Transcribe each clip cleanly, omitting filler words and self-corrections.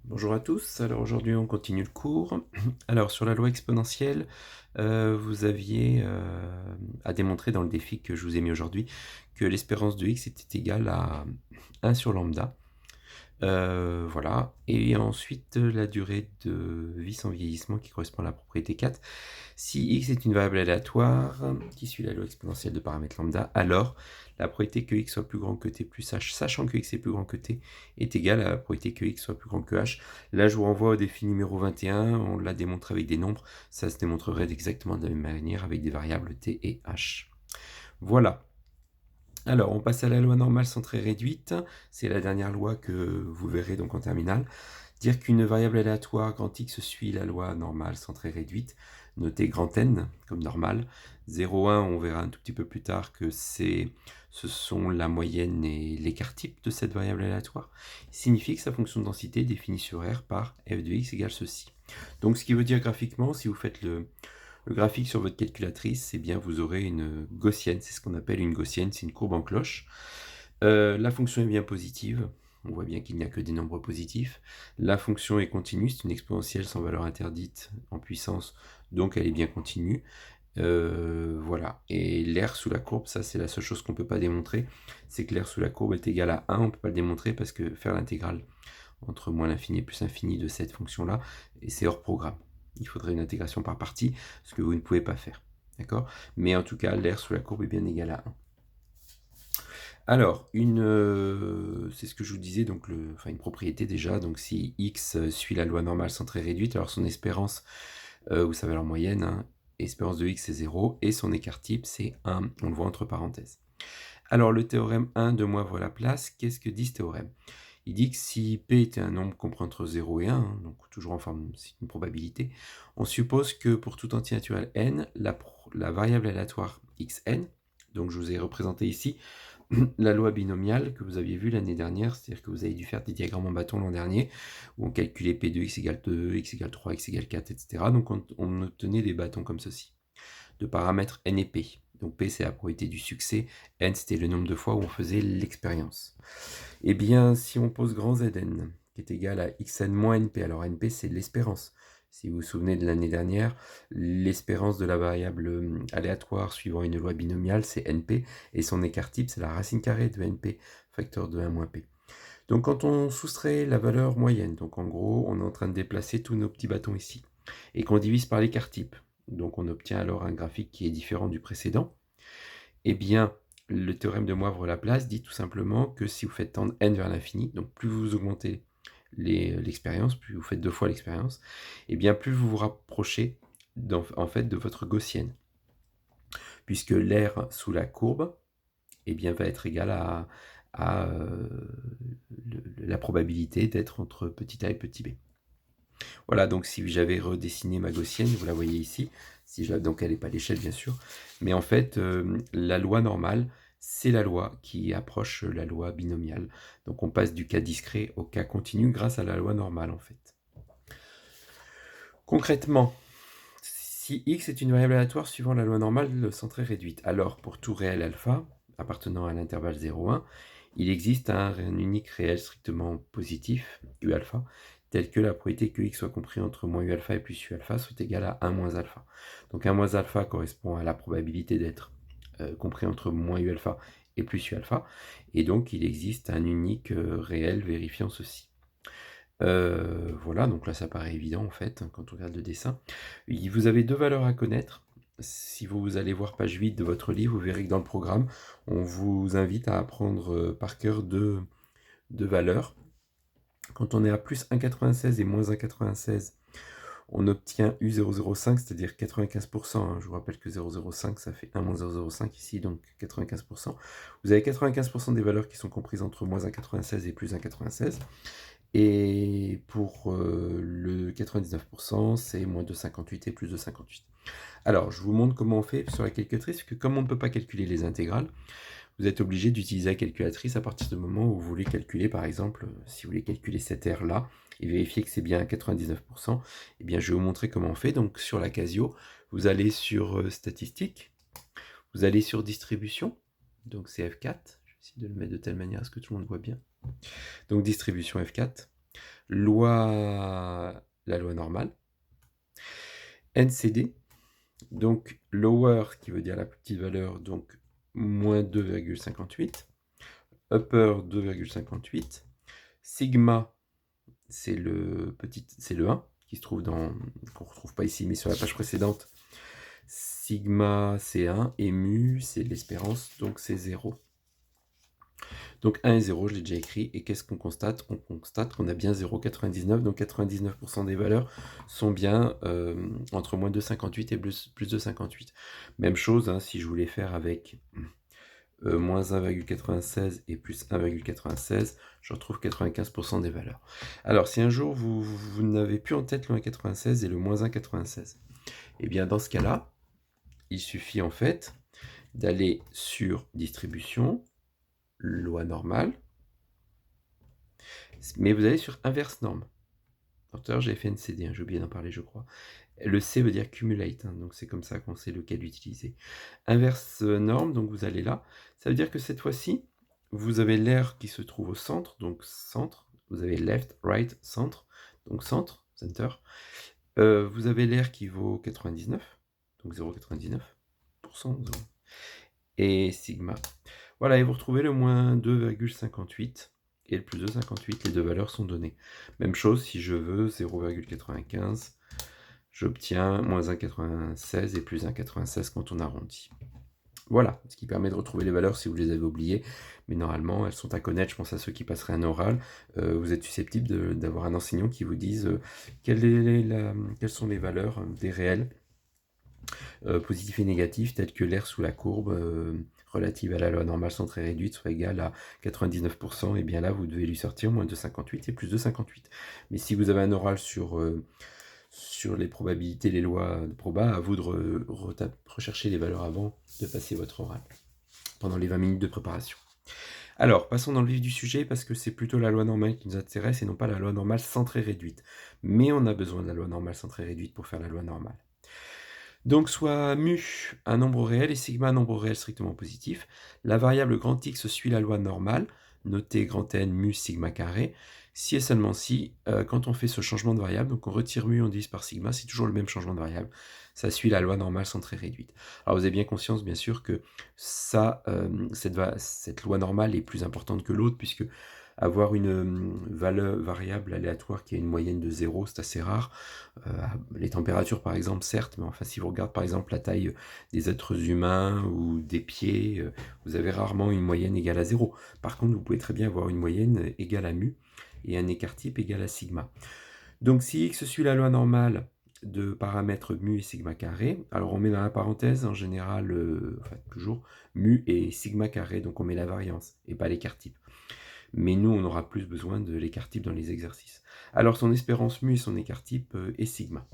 Bonjour à tous, alors aujourd'hui on continue le cours. Alors sur la loi exponentielle, vous aviez à démontrer dans le défi que je vous ai mis aujourd'hui que l'espérance de x était égale à 1 sur lambda. Voilà, et ensuite la durée de vie sans vieillissement qui correspond à la propriété 4. Si x est une variable aléatoire qui suit la loi exponentielle de paramètres lambda, alors la probabilité que x soit plus grand que t plus h, sachant que x est plus grand que t, est égale à la probabilité que x soit plus grand que h. Là, je vous renvoie au défi numéro 21, on l'a démontré avec des nombres, ça se démontrerait exactement de la même manière avec des variables t et h. Voilà. Alors, on passe à la loi normale centrée réduite, c'est la dernière loi que vous verrez donc en terminale. Dire qu'une variable aléatoire grand X suit la loi normale centrée réduite, notée grand N comme normale. 0,1, on verra un tout petit peu plus tard que ce sont la moyenne et l'écart type de cette variable aléatoire. Signifie que sa fonction de densité est définie sur R par f de x égale ceci. Donc ce qui veut dire graphiquement, si vous faites le graphique sur votre calculatrice, eh bien vous aurez une gaussienne, c'est ce qu'on appelle une gaussienne, c'est une courbe en cloche. La fonction est bien positive, on voit bien qu'il n'y a que des nombres positifs. La fonction est continue, c'est une exponentielle sans valeur interdite en puissance, donc elle est bien continue. Voilà, et l'air sous la courbe, ça c'est la seule chose qu'on ne peut pas démontrer, c'est que l'air sous la courbe est égal à 1, on ne peut pas le démontrer parce que faire l'intégrale entre moins l'infini et plus l'infini de cette fonction-là, et c'est hors programme. Il faudrait une intégration par partie, ce que vous ne pouvez pas faire. D'accord? Mais en tout cas, l'air sous la courbe est bien égal à 1. Alors, c'est ce que je vous disais, donc une propriété déjà, donc si x suit la loi normale centrée réduite, alors son espérance, vous savez leur moyenne, hein, espérance de x c'est 0, et son écart type c'est 1, on le voit entre parenthèses. Alors le théorème 1 de Moivre Laplace, qu'est-ce que dit ce théorème? Il dit que si P était un nombre compris entre 0 et 1, hein, donc toujours en forme, c'est une probabilité, on suppose que pour tout entier naturel n, la variable aléatoire xn, donc je vous ai représenté ici la loi binomiale que vous aviez vue l'année dernière, c'est-à-dire que vous avez dû faire des diagrammes en bâton l'an dernier, où on calculait P de x égale 2, x égale 3, x égale 4, etc. Donc on obtenait des bâtons comme ceci, de paramètres n et p. Donc P, c'est la probabilité du succès, n, c'était le nombre de fois où on faisait l'expérience. Eh bien, si on pose grand Zn, qui est égal à xn moins np, alors np, c'est l'espérance. Si vous vous souvenez de l'année dernière, l'espérance de la variable aléatoire suivant une loi binomiale, c'est np, et son écart type, c'est la racine carrée de np, facteur de 1 moins p. Donc quand on soustrait la valeur moyenne, donc en gros, on est en train de déplacer tous nos petits bâtons ici, et qu'on divise par l'écart type, donc on obtient alors un graphique qui est différent du précédent, eh bien, le théorème de Moivre-Laplace dit tout simplement que si vous faites tendre n vers l'infini, donc plus vous augmentez l'expérience, plus vous faites 2 fois l'expérience, eh bien plus vous vous rapprochez en fait de votre gaussienne, puisque l'air sous la courbe eh bien, va être égal à la probabilité d'être entre petit a et petit b. Voilà, donc si j'avais redessiné ma gaussienne, vous la voyez ici, donc elle n'est pas à l'échelle bien sûr, mais en fait, la loi normale, c'est la loi qui approche la loi binomiale. Donc on passe du cas discret au cas continu grâce à la loi normale en fait. Concrètement, si x est une variable aléatoire suivant la loi normale centrée réduite, alors pour tout réel alpha, appartenant à l'intervalle 0,1, il existe un unique réel strictement positif, u alpha, tel que la probabilité que x soit compris entre moins u alpha et plus u alpha soit égale à 1 moins alpha. Donc 1 moins alpha correspond à la probabilité d'être compris entre moins u alpha et plus u alpha, et donc il existe un unique réel vérifiant ceci. Voilà, donc là ça paraît évident en fait, quand on regarde le dessin. Vous avez 2 valeurs à connaître. Si vous allez voir page 8 de votre livre, vous verrez que dans le programme, on vous invite à apprendre par cœur deux valeurs. Quand on est à plus 1,96 et moins 1,96, on obtient U005, c'est-à-dire 95%. Hein. Je vous rappelle que 0,05, ça fait 1 moins 0,05 ici, donc 95%. Vous avez 95% des valeurs qui sont comprises entre moins 1,96 et plus 1,96. Et pour le 99%, c'est moins de 58 et plus de 58. Alors, je vous montre comment on fait sur la calculatrice, parce que comme on ne peut pas calculer les intégrales, vous êtes obligé d'utiliser la calculatrice à partir du moment où vous voulez calculer, par exemple, si vous voulez calculer cette R-là, et vérifier que c'est bien 99%, eh bien, je vais vous montrer comment on fait. Donc, sur la Casio, vous allez sur Statistiques, vous allez sur Distribution, donc c'est F4, je vais essayer de le mettre de telle manière à ce que tout le monde voit bien. Donc, Distribution F4. La loi normale. NCD, donc lower qui veut dire la plus petite valeur, donc moins 2,58. Upper 2,58. Sigma, c'est le 1 qui se trouve qu'on ne retrouve pas ici mais sur la page précédente. Sigma c'est 1 et mu c'est l'espérance, donc c'est 0. Donc 1 et 0, je l'ai déjà écrit. Et qu'est-ce qu'on constate? On constate qu'on a bien 0,99. Donc 99% des valeurs sont bien entre moins 2,58 et plus de 58. Même chose, hein, si je voulais faire avec moins 1,96 et plus 1,96, je retrouve 95% des valeurs. Alors, si un jour vous n'avez plus en tête le 1,96 et le moins 1,96, eh bien dans ce cas-là, il suffit en fait d'aller sur distribution, loi normale, mais vous allez sur inverse norme. Tout à l'heure j'avais fait NCD, hein, j'ai oublié d'en parler je crois. Le C veut dire cumulate, hein, donc c'est comme ça qu'on sait lequel utiliser. Inverse norme, donc vous allez là. Ça veut dire que cette fois-ci, vous avez l'air qui se trouve au centre, donc centre. Vous avez left, right, centre, donc centre, center. Vous avez l'air qui vaut 99, donc 0,99%. Et sigma. Voilà, et vous retrouvez le moins 2,58 et le plus de 58, les deux valeurs sont données. Même chose, si je veux 0,95, j'obtiens moins 1,96 et plus 1,96 quand on arrondit. Voilà, ce qui permet de retrouver les valeurs si vous les avez oubliées, mais normalement elles sont à connaître, je pense à ceux qui passeraient un oral. Vous êtes susceptible d'avoir un enseignant qui vous dise quelles sont les valeurs des réels positifs et négatifs, tels que l'air sous la courbe relative à la loi normale centrée réduite soit égale à 99%, et bien là vous devez lui sortir moins de 58 et plus de 58. Mais si vous avez un oral sur les probabilités, les lois de proba, à vous de rechercher les valeurs avant de passer votre oral, pendant les 20 minutes de préparation. Alors, passons dans le vif du sujet, parce que c'est plutôt la loi normale qui nous intéresse et non pas la loi normale centrée réduite. Mais on a besoin de la loi normale centrée réduite pour faire la loi normale. Donc, soit mu un nombre réel et sigma un nombre réel strictement positif, la variable grand X suit la loi normale, notée grand N mu sigma carré, si et seulement si, quand on fait ce changement de variable, donc on retire mu, on divise par sigma, c'est toujours le même changement de variable, ça suit la loi normale centrée réduite. Alors vous avez bien conscience, bien sûr, que ça, cette loi normale est plus importante que l'autre, puisque avoir une variable aléatoire qui a une moyenne de 0, c'est assez rare. Les températures, par exemple, certes, mais enfin, si vous regardez, par exemple, la taille des êtres humains ou des pieds, vous avez rarement une moyenne égale à 0. Par contre, vous pouvez très bien avoir une moyenne égale à mu et un écart type égal à sigma. Donc, si x suit la loi normale de paramètres mu et sigma carré, alors on met dans la parenthèse, en général, enfin, toujours, mu et sigma carré, donc on met la variance et pas l'écart type. Mais nous, on aura plus besoin de l'écart type dans les exercices. Alors, son espérance mu et son écart type est sigma.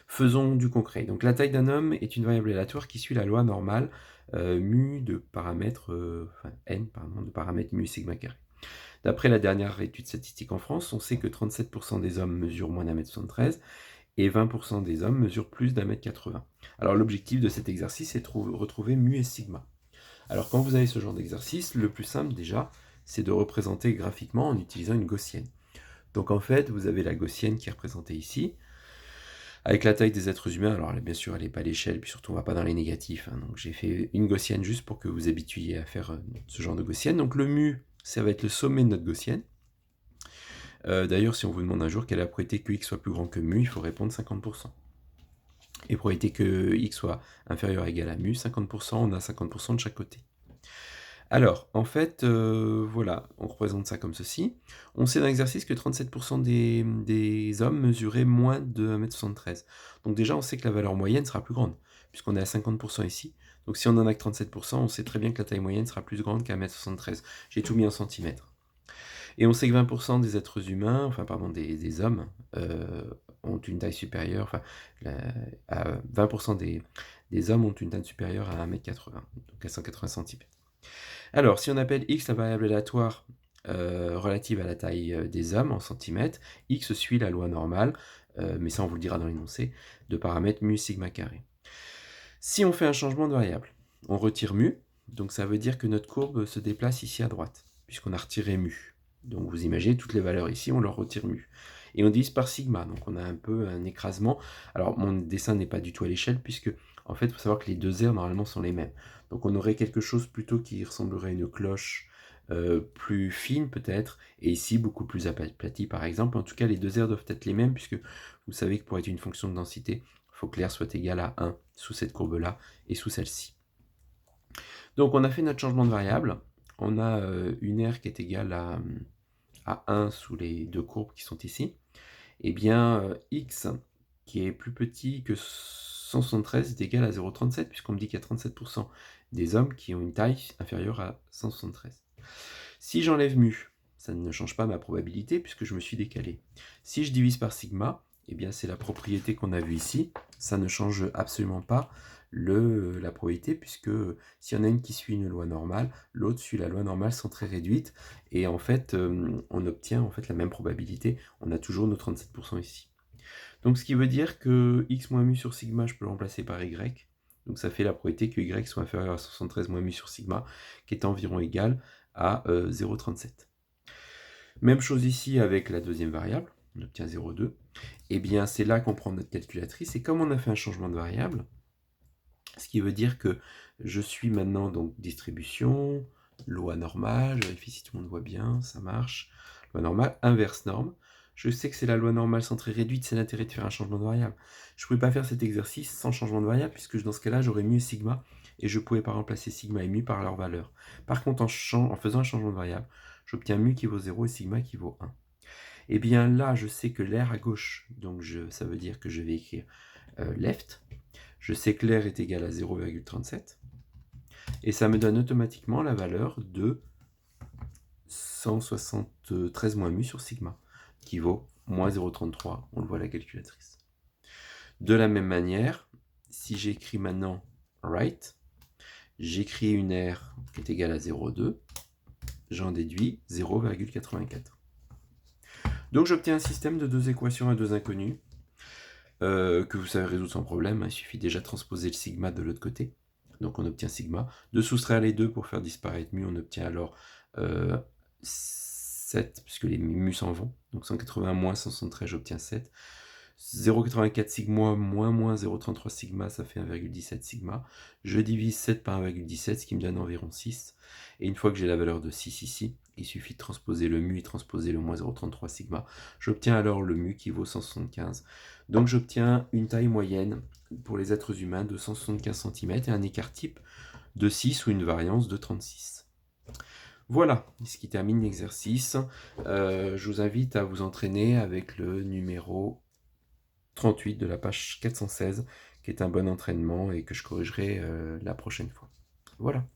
Faisons du concret. Donc, la taille d'un homme est une variable aléatoire qui suit la loi normale mu de paramètres, n, pardon, de paramètres mu et sigma carré. D'après la dernière étude statistique en France, on sait que 37% des hommes mesurent moins d'1m73 et 20% des hommes mesurent plus d'1m80. Alors, l'objectif de cet exercice est de retrouver mu et sigma. Alors, quand vous avez ce genre d'exercice, le plus simple déjà, c'est de représenter graphiquement en utilisant une gaussienne. Donc en fait, vous avez la gaussienne qui est représentée ici, avec la taille des êtres humains. Alors bien sûr, elle n'est pas à l'échelle, puis surtout on ne va pas dans les négatifs. Hein. Donc j'ai fait une gaussienne juste pour que vous habituiez à faire ce genre de gaussienne. Donc le mu, ça va être le sommet de notre gaussienne. D'ailleurs, si on vous demande un jour quelle est la probabilité que x soit plus grand que mu, il faut répondre 50%. Et probabilité que x soit inférieur ou égal à mu, 50%, on a 50% de chaque côté. Alors, en fait, voilà, on représente ça comme ceci. On sait dans l'exercice que 37% des hommes mesuraient moins de 1m73. Donc déjà, on sait que la valeur moyenne sera plus grande, puisqu'on est à 50% ici. Donc si on en a que 37%, on sait très bien que la taille moyenne sera plus grande qu'à 1m73. J'ai tout mis en centimètres. Et on sait que 20% des êtres humains, enfin pardon, des hommes, ont une taille supérieure, enfin, 20% des hommes ont une taille supérieure à 1m80, donc à 180 cm. Alors, si on appelle x la variable aléatoire relative à la taille des hommes en centimètres, x suit la loi normale, mais ça on vous le dira dans l'énoncé, de paramètres mu sigma carré. Si on fait un changement de variable, on retire mu, donc ça veut dire que notre courbe se déplace ici à droite, puisqu'on a retiré mu. Donc vous imaginez toutes les valeurs ici, on leur retire mu. Et on divise par sigma, donc on a un peu un écrasement. Alors mon dessin n'est pas du tout à l'échelle, puisque en fait, il faut savoir que les deux aires normalement sont les mêmes. Donc on aurait quelque chose plutôt qui ressemblerait à une cloche plus fine peut-être, et ici beaucoup plus aplatie par exemple. En tout cas, les deux aires doivent être les mêmes, puisque vous savez que pour être une fonction de densité, il faut que l'air soit égal à 1 sous cette courbe-là et sous celle-ci. Donc on a fait notre changement de variable. On a une aire qui est égale à 1 sous les deux courbes qui sont ici. Eh bien, x, qui est plus petit que 173, est égal à 0,37, puisqu'on me dit qu'il y a 37% des hommes qui ont une taille inférieure à 173. Si j'enlève mu, ça ne change pas ma probabilité, puisque je me suis décalé. Si je divise par sigma, eh bien c'est la propriété qu'on a vue ici, ça ne change absolument pas la probabilité, puisque s'il y en a une qui suit une loi normale, l'autre suit la loi normale centrée réduite, et en fait, on obtient en fait la même probabilité, on a toujours nos 37% ici. Donc ce qui veut dire que x moins mu sur sigma, je peux le remplacer par y, donc ça fait la probabilité que y soit inférieur à 73 moins mu sur sigma, qui est environ égal à 0,37. Même chose ici avec la deuxième variable, on obtient 0,2. Et bien c'est là qu'on prend notre calculatrice, et comme on a fait un changement de variable, ce qui veut dire que je suis maintenant donc distribution, loi normale, je vérifie si tout le monde voit bien, ça marche, loi normale, inverse norme. Je sais que c'est la loi normale centrée réduite, c'est l'intérêt de faire un changement de variable. Je ne pouvais pas faire cet exercice sans changement de variable, puisque dans ce cas-là, j'aurais mu et sigma, et je ne pouvais pas remplacer sigma et mu par leur valeur. Par contre, en faisant un changement de variable, j'obtiens mu qui vaut 0 et sigma qui vaut 1. Et bien là, je sais que l'air à gauche, donc ça veut dire que je vais écrire left. Je sais que l'air est égal à 0,37. Et ça me donne automatiquement la valeur de 173 moins mu sur sigma, qui vaut moins 0,33, on le voit à la calculatrice. De la même manière, si j'écris maintenant right, j'écris une aire qui est égale à 0,2, j'en déduis 0,84. Donc j'obtiens un système de deux équations à deux inconnues, que vous savez résoudre sans problème, il suffit déjà de transposer le sigma de l'autre côté. Donc on obtient sigma. De soustraire les deux pour faire disparaître mu, on obtient alors 7, puisque les mu s'en vont. Donc 180 moins 173, j'obtiens 7. 0,84 sigma moins 0,33 sigma, ça fait 1,17 sigma. Je divise 7 par 1,17, ce qui me donne environ 6. Et une fois que j'ai la valeur de 6 ici, il suffit de transposer le mu et transposer le moins 0,33 sigma. J'obtiens alors le mu qui vaut 175. Donc j'obtiens une taille moyenne pour les êtres humains de 175 cm et un écart type de 6 ou une variance de 36. Voilà ce qui termine l'exercice. Je vous invite à vous entraîner avec le numéro 38 de la page 416, qui est un bon entraînement et que je corrigerai la prochaine fois. Voilà.